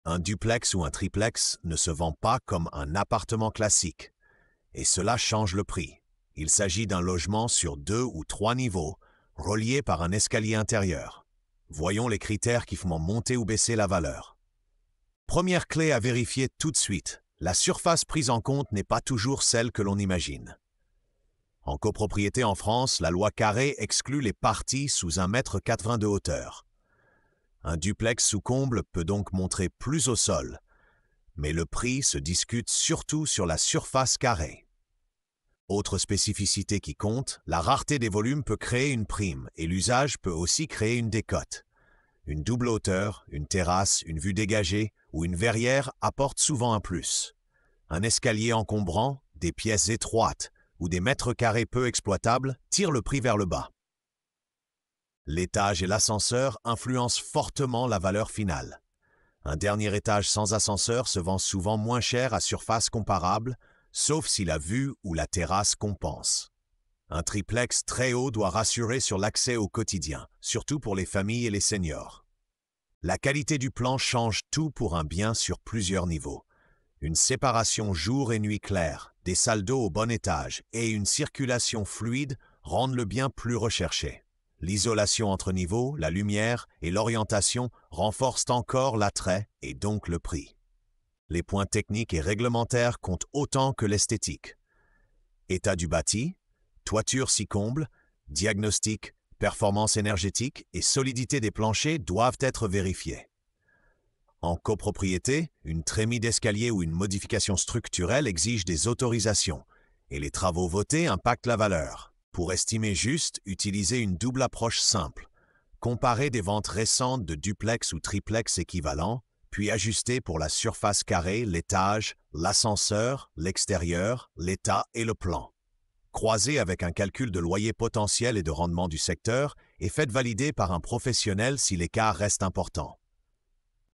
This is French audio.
Un duplex ou un triplex ne se vend pas comme un appartement classique, et cela change le prix. Il s'agit d'un logement sur 2 ou 3 niveaux, relié par un escalier intérieur. Voyons les critères qui font monter ou baisser la valeur. Première clé à vérifier tout de suite, la surface prise en compte n'est pas toujours celle que l'on imagine. En copropriété en France, la loi Carré exclut les parties sous 1,80 m de hauteur. Un duplex sous comble peut donc montrer plus au sol, mais le prix se discute surtout sur la surface carrée. Autre spécificité qui compte, la rareté des volumes peut créer une prime et l'usage peut aussi créer une décote. Une double hauteur, une terrasse, une vue dégagée ou une verrière apportent souvent un plus. Un escalier encombrant, des pièces étroites ou des mètres carrés peu exploitables tirent le prix vers le bas. L'étage et l'ascenseur influencent fortement la valeur finale. Un dernier étage sans ascenseur se vend souvent moins cher à surface comparable, sauf si la vue ou la terrasse compense. Un triplex très haut doit rassurer sur l'accès au quotidien, surtout pour les familles et les seniors. La qualité du plan change tout pour un bien sur plusieurs niveaux. Une séparation jour et nuit claire, des salles d'eau au bon étage et une circulation fluide rendent le bien plus recherché. L'isolation entre niveaux, la lumière et l'orientation renforcent encore l'attrait et donc le prix. Les points techniques et réglementaires comptent autant que l'esthétique. État du bâti, toiture si comble, diagnostic, performance énergétique et solidité des planchers doivent être vérifiés. En copropriété, une trémie d'escalier ou une modification structurelle exige des autorisations et les travaux votés impactent la valeur. Pour estimer juste, utilisez une double approche simple. Comparez des ventes récentes de duplex ou triplex équivalents, puis ajustez pour la surface carrée, l'étage, l'ascenseur, l'extérieur, l'état et le plan. Croisez avec un calcul de loyer potentiel et de rendement du secteur et faites valider par un professionnel si l'écart reste important.